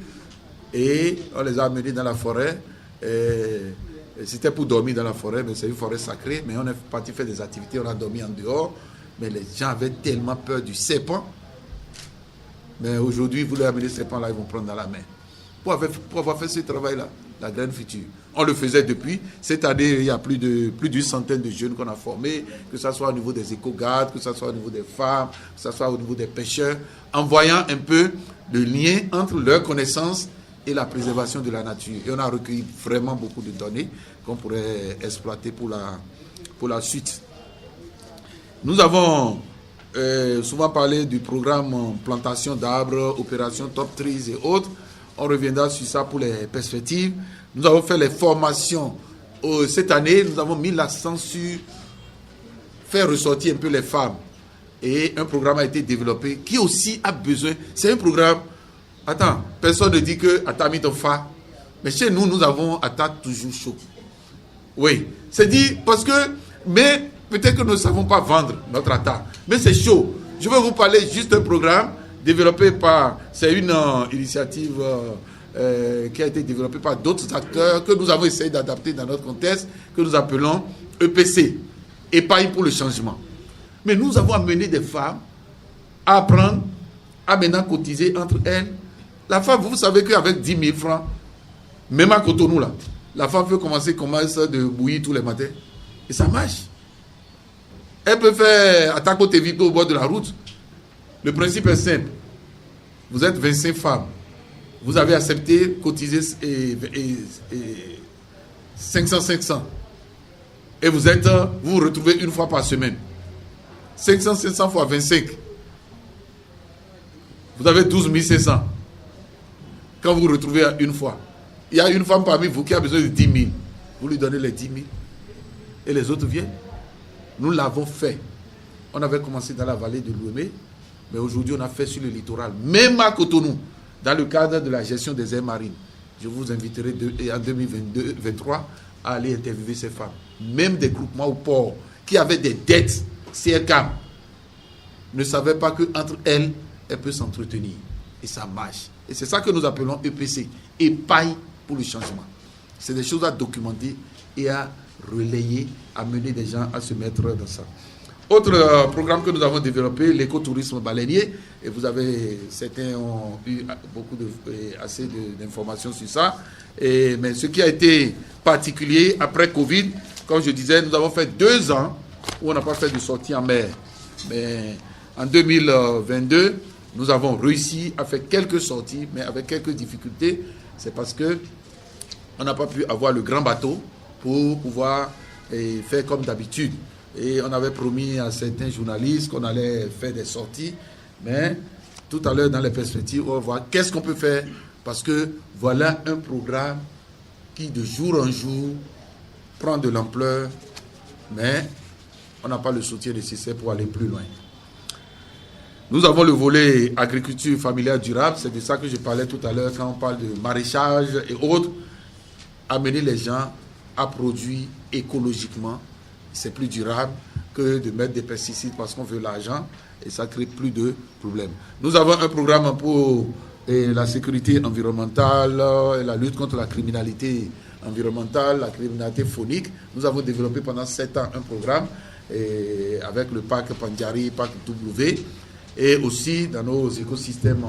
Et on les a amenés dans la forêt. Et c'était pour dormir dans la forêt, mais c'est une forêt sacrée. Mais on est parti faire des activités, on a dormi en dehors. Mais les gens avaient tellement peur du serpent. Mais aujourd'hui, vous les amenez ce serpent-là, ils vont prendre dans la main. Pour avoir fait ce travail-là, la Graine Future. On le faisait depuis. Cette année, il y a plus d'une centaine de jeunes qu'on a formés, que ce soit au niveau des éco-gardes, que ce soit au niveau des femmes, que ce soit au niveau des pêcheurs, en voyant un peu le lien entre leurs connaissances et la préservation de la nature. Et on a recueilli vraiment beaucoup de données qu'on pourrait exploiter pour la suite. Nous avons souvent parlé du programme plantation d'arbres, opération Top Trees et autres. On reviendra sur ça pour les perspectives. Nous avons fait les formations. Cette année, nous avons mis l'accent sur faire ressortir un peu les femmes. Et un programme a été développé qui aussi a besoin. C'est un programme. Attends, personne ne dit que Atami ton fa. Mais chez nous, nous avons Atta toujours chaud. Oui, c'est dit parce que. Mais peut-être que nous ne savons pas vendre notre Atta. Mais c'est chaud. Je vais vous parler juste d'un programme développé par. C'est une initiative qui a été développée par d'autres acteurs que nous avons essayé d'adapter dans notre contexte, que nous appelons EPC, Épargne pour le changement. Mais nous avons amené des femmes à apprendre à maintenant cotiser entre elles. La femme, vous savez qu'avec 10 000 francs, même à Cotonou, là, la femme peut commencer de bouillir tous les matins. Et ça marche. Elle peut faire attaque au TVP au bord de la route. Le principe est simple. Vous êtes 25 femmes. Vous avez accepté cotiser 500. Et vous vous retrouvez une fois par semaine. 500 fois 25. Vous avez 12 500. Quand vous vous retrouvez une fois, il y a une femme parmi vous qui a besoin de 10 000. Vous lui donnez les 10 000. Et les autres viennent. Nous l'avons fait. On avait commencé dans la vallée de l'Ouémé, mais aujourd'hui on a fait sur le littoral, même à Cotonou, dans le cadre de la gestion des aires marines. Je vous inviterai en 2023 à aller interviewer ces femmes. Même des groupements au port qui avaient des dettes CRCAM ne savaient pas qu'entre elles peuvent s'entretenir. Et ça marche. Et c'est ça que nous appelons EPC, Épargne pour le changement. C'est des choses à documenter et à relayer, à mener des gens à se mettre dans ça. Autre programme que nous avons développé, l'écotourisme baleinier. Et certains ont eu assez d'informations sur ça. Mais ce qui a été particulier après Covid, comme je disais, nous avons fait 2 ans où on n'a pas fait de sortie en mer. Mais en 2022, nous avons réussi à faire quelques sorties, mais avec quelques difficultés. C'est parce qu'on n'a pas pu avoir le grand bateau pour pouvoir faire comme d'habitude. Et on avait promis à certains journalistes qu'on allait faire des sorties. Mais tout à l'heure, dans les perspectives, on va voir qu'est-ce qu'on peut faire. Parce que voilà un programme qui, de jour en jour, prend de l'ampleur. Mais on n'a pas le soutien nécessaire pour aller plus loin. Nous avons le volet agriculture familiale durable. C'est de ça que je parlais tout à l'heure quand on parle de maraîchage et autres. Amener les gens à produire écologiquement. C'est plus durable que de mettre des pesticides parce qu'on veut l'argent et ça crée plus de problèmes. Nous avons un programme pour la sécurité environnementale et la lutte contre la criminalité environnementale, la criminalité phonique. Nous avons développé pendant 7 ans un programme avec le parc Pandjari, parc W. Et aussi dans nos écosystèmes,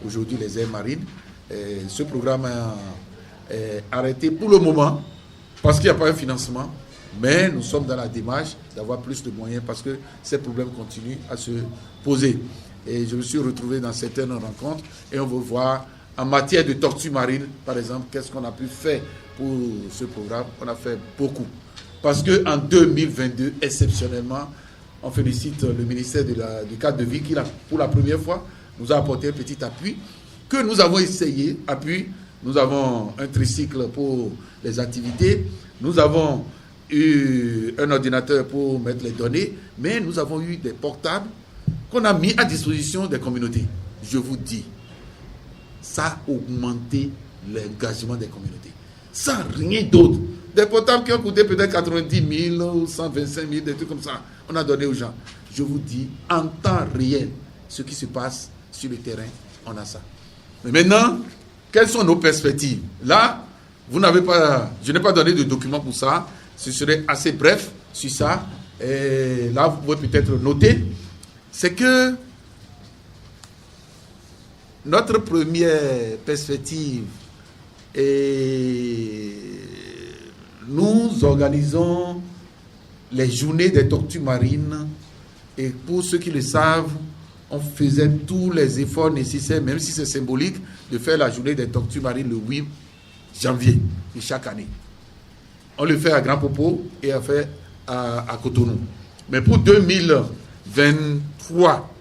aujourd'hui les aires marines, ce programme est arrêté pour le moment parce qu'il n'y a pas un financement. Mais nous sommes dans la démarche d'avoir plus de moyens parce que ces problèmes continuent à se poser. Et je me suis retrouvé dans certaines rencontres et on veut voir en matière de tortues marines, par exemple, qu'est-ce qu'on a pu faire pour ce programme. On a fait beaucoup. Parce qu'en 2022, exceptionnellement, on félicite le ministère du cadre de vie qui, pour la première fois, nous a apporté un petit appui que nous avons essayé. Appui, nous avons un tricycle pour les activités. Nous avons eu un ordinateur pour mettre les données, mais nous avons eu des portables qu'on a mis à disposition des communautés. Je vous dis, ça a augmenté l'engagement des communautés. Sans rien d'autre. Des portables qui ont coûté peut-être 90 000 ou 125 000, des trucs comme ça, on a donné aux gens. Je vous dis, en temps réel, ce qui se passe sur le terrain, on a ça. Mais maintenant, quelles sont nos perspectives? Là, je n'ai pas donné de document pour ça. Ce serait assez bref sur ça. Et là, vous pouvez peut-être noter, c'est que notre première perspective est nous organisons les journées des tortues marines et pour ceux qui le savent, on faisait tous les efforts nécessaires, même si c'est symbolique, de faire la journée des tortues marines le 8 janvier de chaque année. On le fait à Grand Popo et on fait à Cotonou. Mais pour 2023,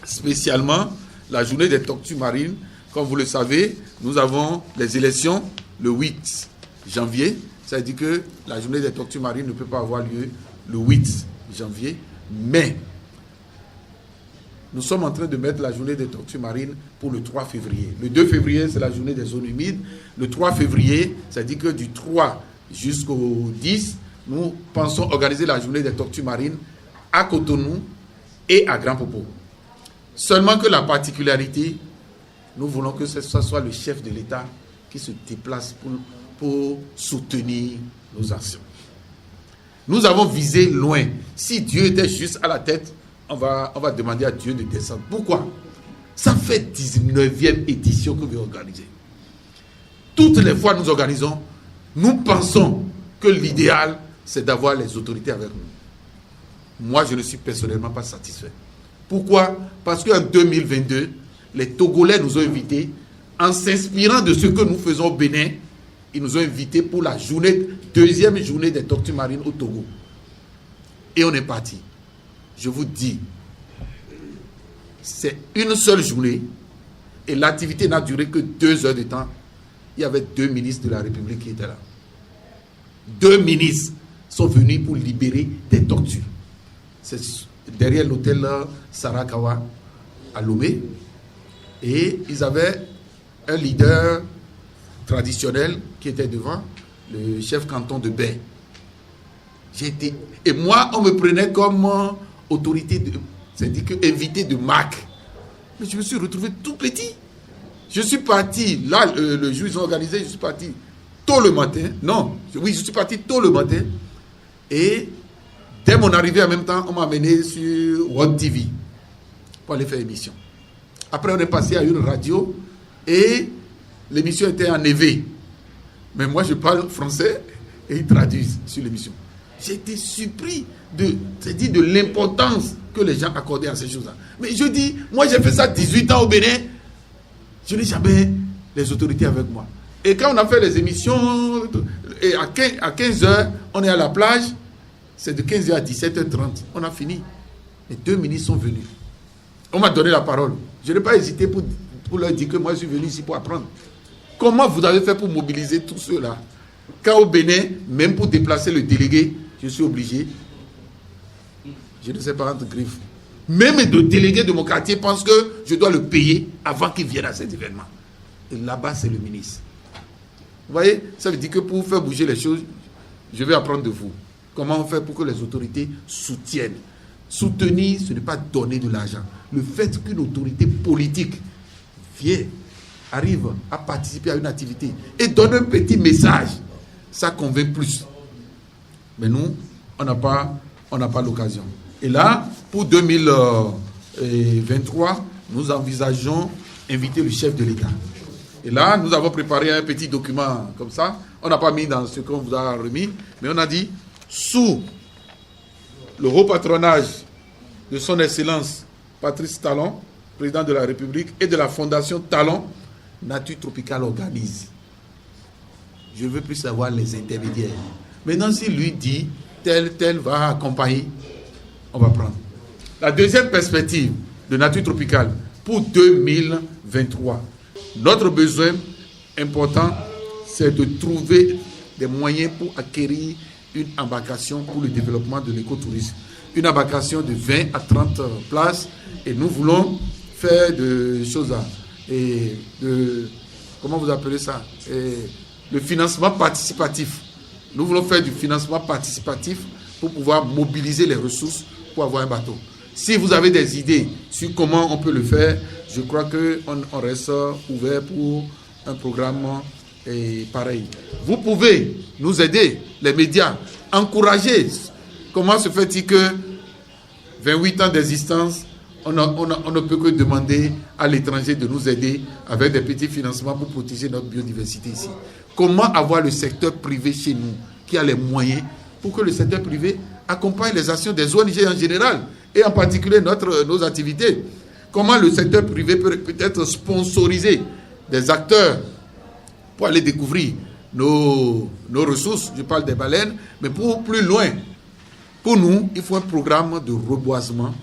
spécialement, la journée des tortues marines, comme vous le savez, nous avons les élections le 8 janvier. Ça veut dire que la journée des tortues marines ne peut pas avoir lieu le 8 janvier. Mais nous sommes en train de mettre la journée des tortues marines pour le 3 février. Le 2 février, c'est la journée des zones humides. Le 3 février, ça veut dire que du 3 jusqu'au 10, nous pensons organiser la journée des tortues marines à Cotonou et à Grand Popo. Seulement que la particularité, nous voulons que ce soit le chef de l'État qui se déplace pour soutenir nos actions. Nous avons visé loin. Si Dieu était juste à la tête, on va demander à Dieu de descendre. Pourquoi? Ça fait 19e édition que nous organisons. Toutes les fois nous organisons, nous pensons que l'idéal, c'est d'avoir les autorités avec nous. Moi, je ne suis personnellement pas satisfait. Pourquoi? Parce qu'en 2022, les Togolais nous ont invités, en s'inspirant de ce que nous faisons au Bénin, ils nous ont invités pour la deuxième journée des tortues marines au Togo. Et on est parti. Je vous dis, c'est une seule journée et l'activité n'a duré que 2 heures de temps. Il y avait 2 ministres de la République qui étaient là. 2 ministres sont venus pour libérer des tortues. C'est derrière l'hôtel Sarakawa à Lomé. Et ils avaient un leader traditionnel qui était devant, le chef canton de Baie. Et moi, on me prenait comme autorité, c'est-à-dire que invité de marque. Mais je me suis retrouvé tout petit. Je suis parti, là, le jour où ils ont organisé, je suis parti tôt le matin. Non, oui, je suis parti tôt le matin. Et dès mon arrivée en même temps, on m'a amené sur World TV pour aller faire émission. Après, on est passé à une radio et l'émission était en éveil. Mais moi, je parle français et ils traduisent sur l'émission. J'ai été surpris de l'importance que les gens accordaient à ces choses-là. Mais je dis, moi, j'ai fait ça 18 ans au Bénin. Je n'ai jamais les autorités avec moi. Et quand on a fait les émissions, et à 15h, on est à la plage, c'est de 15h à 17h30. On a fini. Les 2 ministres sont venus. On m'a donné la parole. Je n'ai pas hésité pour leur dire que moi, je suis venu ici pour apprendre. Comment vous avez fait pour mobiliser tous ceux-là? Quand au Bénin, même pour déplacer le délégué, je suis obligé. Je ne sais pas entre griffes. Même le délégué de mon quartier pense que je dois le payer avant qu'il vienne à cet événement. Et là-bas, c'est le ministre. Vous voyez, ça veut dire que pour faire bouger les choses, je vais apprendre de vous. Comment on fait pour que les autorités soutiennent. Soutenir, ce n'est pas donner de l'argent. Le fait qu'une autorité politique vienne, arrive à participer à une activité et donne un petit message, ça convainc plus. Mais nous, on n'a pas l'occasion. Et là, pour 2023, nous envisageons inviter le chef de l'État. Et là, nous avons préparé un petit document comme ça. On n'a pas mis dans ce qu'on vous a remis, mais on a dit, sous le haut patronage de son Excellence Patrice Talon, président de la République, et de la Fondation Talon, Nature Tropicale organise. Je veux plus savoir les intermédiaires. Maintenant, s'il lui dit, tel va accompagner, on va prendre. La deuxième perspective de Nature Tropicale pour 2023, notre besoin important, c'est de trouver des moyens pour acquérir une embarcation pour le développement de l'écotourisme. Une embarcation de 20 à 30 places, et nous voulons faire de choses et de, comment vous appelez ça, le financement participatif. Nous voulons faire du financement participatif pour pouvoir mobiliser les ressources pour avoir un bateau. Si vous avez des idées sur comment on peut le faire, je crois qu'on reste ouvert pour un programme pareil. Vous pouvez nous aider, les médias, encourager. Comment se fait-il que 28 ans d'existence, on ne peut que demander à l'étranger de nous aider avec des petits financements pour protéger notre biodiversité ici. Comment avoir le secteur privé chez nous qui a les moyens pour que le secteur privé accompagne les actions des ONG en général et en particulier nos activités. Comment le secteur privé peut être sponsorisé des acteurs pour aller découvrir nos ressources. Je parle des baleines, mais pour plus loin. Pour nous, il faut un programme de reboisement,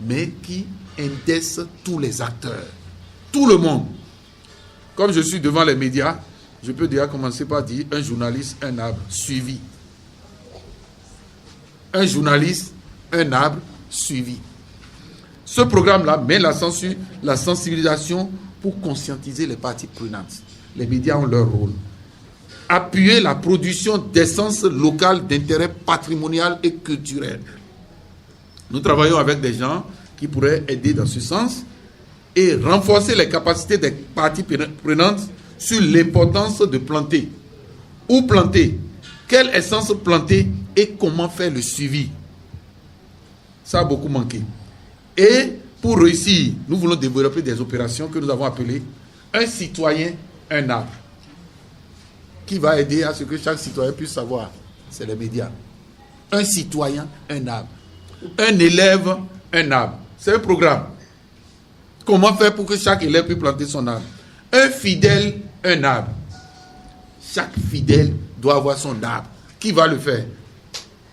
mais qui indexe tous les acteurs, tout le monde. Comme je suis devant les médias, je peux déjà commencer par dire un journaliste, un arbre, suivi. Un journaliste, un arbre, suivi. Ce programme-là met l'accent sur la sensibilisation pour conscientiser les parties prenantes. Les médias ont leur rôle. Appuyer la production d'essences locales d'intérêt patrimonial et culturel. Nous travaillons avec des gens qui pourraient aider dans ce sens et renforcer les capacités des parties prenantes sur l'importance de planter. Où planter? Quelle essence planter? Et comment faire le suivi? Ça a beaucoup manqué. Et pour réussir, nous voulons développer des opérations que nous avons appelées un citoyen, un arbre, qui va aider à ce que chaque citoyen puisse savoir. C'est les médias. Un citoyen, un arbre. Un élève, un arbre. C'est un programme. Comment faire pour que chaque élève puisse planter son arbre? Un fidèle, un arbre. Chaque fidèle doit avoir son arbre. Qui va le faire?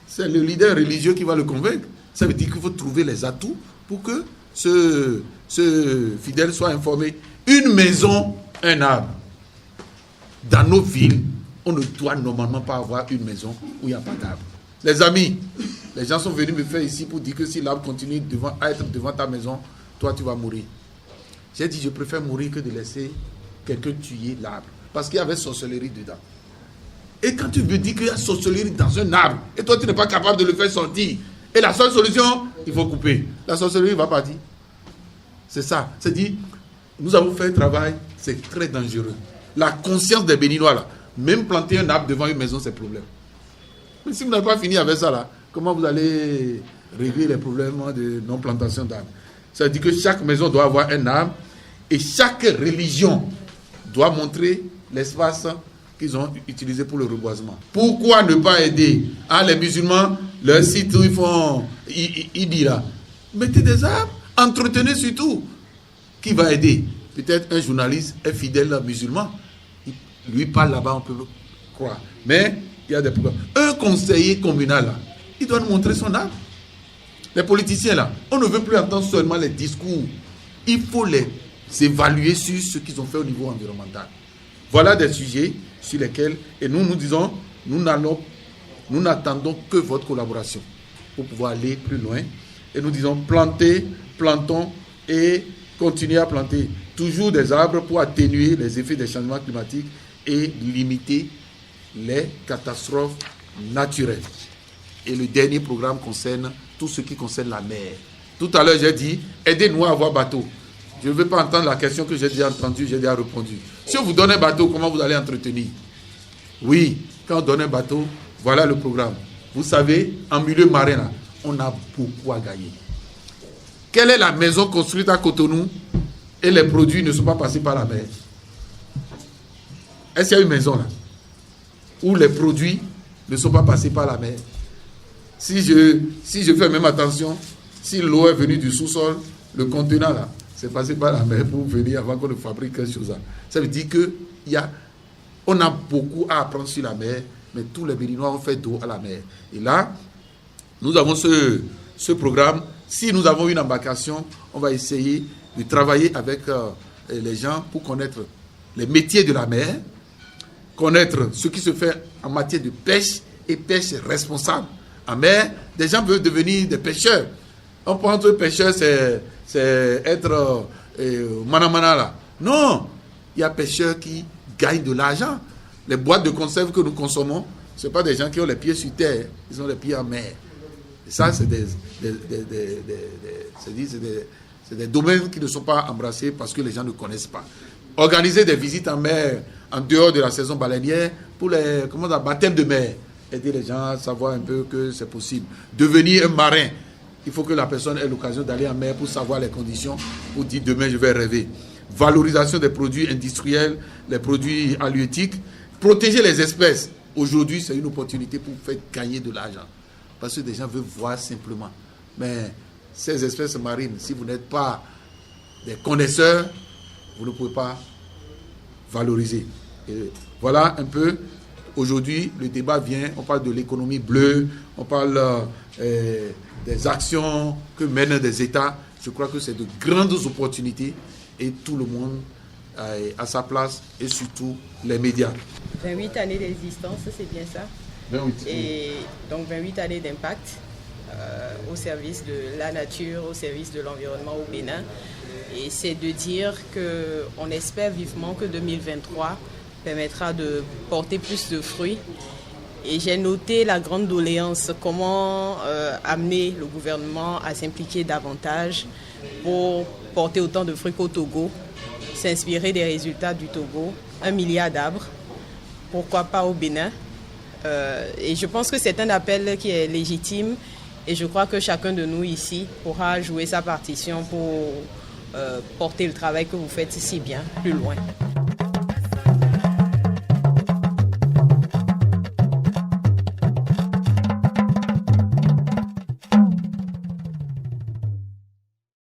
C'est le leader religieux qui va le convaincre. Ça veut dire qu'il faut trouver les atouts pour que ce fidèle soit informé. Une maison, un arbre. Dans nos villes, on ne doit normalement pas avoir une maison où il n'y a pas d'arbre. Les amis, les gens sont venus me faire ici pour dire que si l'arbre continue à être devant ta maison, toi tu vas mourir. J'ai dit, je préfère mourir que de laisser quelqu'un tuer l'arbre. Parce qu'il y avait sorcellerie dedans. Et quand tu me dis qu'il y a sorcellerie dans un arbre, et toi tu n'es pas capable de le faire sortir, et la seule solution, il faut couper. La sorcellerie va partir. C'est ça. C'est dit, nous avons fait un travail, c'est très dangereux. La conscience des Béninois, là, même planter un arbre devant une maison, c'est problème. Mais si vous n'avez pas fini avec ça, là, comment vous allez régler les problèmes de non-plantation d'arbres? Ça veut dire que chaque maison doit avoir un arbre et chaque religion doit montrer l'espace qu'ils ont utilisé pour le reboisement. Pourquoi ne pas aider les musulmans, leur site où ils font Ibira? Mettez des arbres, entretenez surtout. Qui va aider? Peut-être un journaliste, un fidèle musulman. Lui parle là-bas, on peut le croire. Mais il y a des problèmes. Un conseiller communal, là, il doit nous montrer son arbre. Les politiciens, là, on ne veut plus entendre seulement les discours. Il faut les évaluer sur ce qu'ils ont fait au niveau environnemental. Voilà des sujets sur lesquels, et nous disons, nous n'attendons que votre collaboration pour pouvoir aller plus loin. Et nous disons, plantons et continuez à planter toujours des arbres pour atténuer les effets des changements climatiques et limiter les catastrophes naturelles. Et le dernier programme concerne tout ce qui concerne la mer. Tout à l'heure, j'ai dit, aidez-nous à avoir bateau. Je ne veux pas entendre la question que j'ai déjà entendue, j'ai déjà répondu. Si on vous donne un bateau, comment vous allez entretenir? Oui, quand on donne un bateau, voilà le programme. Vous savez, en milieu marin, là, on a beaucoup à gagner. Quelle est la maison construite à Cotonou et les produits ne sont pas passés par la mer? Est-ce qu'il y a une maison là où les produits ne sont pas passés par la mer? Si je fais même attention, si l'eau est venue du sous-sol, le contenant là, c'est passé par la mer pour venir avant qu'on ne fabrique quelque chose là. Ça veut dire qu'on a beaucoup à apprendre sur la mer, mais tous les Béninois ont fait dos à la mer. Et là, nous avons ce programme. Si nous avons une embarcation, on va essayer de travailler avec les gens pour connaître les métiers de la mer, connaître ce qui se fait en matière de pêche et pêche responsable. En mer, des gens veulent devenir des pêcheurs. On pense que pêcheur, c'est être manamana là. Non, il y a pêcheurs qui gagnent de l'argent. Les boîtes de conserve que nous consommons, ce ne sont pas des gens qui ont les pieds sur terre, ils ont les pieds en mer. Et ça, c'est des domaines qui ne sont pas embrassés parce que les gens ne connaissent pas. Organiser des visites en mer en dehors de la saison baleinière pour les baptêmes de mer. Aider les gens à savoir un peu que c'est possible. Devenir un marin. Il faut que la personne ait l'occasion d'aller en mer pour savoir les conditions, pour dire demain je vais rêver. Valorisation des produits industriels, les produits halieutiques. Protéger les espèces. Aujourd'hui, c'est une opportunité pour faire gagner de l'argent. Parce que des gens veulent voir simplement. Mais ces espèces marines, si vous n'êtes pas des connaisseurs, vous ne pouvez pas valoriser. Et voilà un peu. Aujourd'hui, le débat vient, on parle de l'économie bleue, on parle des actions que mènent des États. Je crois que c'est de grandes opportunités et tout le monde a sa place et surtout les médias. 28 années d'existence, c'est bien ça? 28. Et donc 28 années d'impact au service de la nature, au service de l'environnement au Bénin. Et c'est de dire qu'on espère vivement que 2023 permettra de porter plus de fruits. Et j'ai noté la grande doléance, comment amener le gouvernement à s'impliquer davantage pour porter autant de fruits qu'au Togo, s'inspirer des résultats du Togo, 1 milliard d'arbres, pourquoi pas au Bénin. Et je pense que c'est un appel qui est légitime et je crois que chacun de nous ici pourra jouer sa partition pour porter le travail que vous faites si bien plus loin.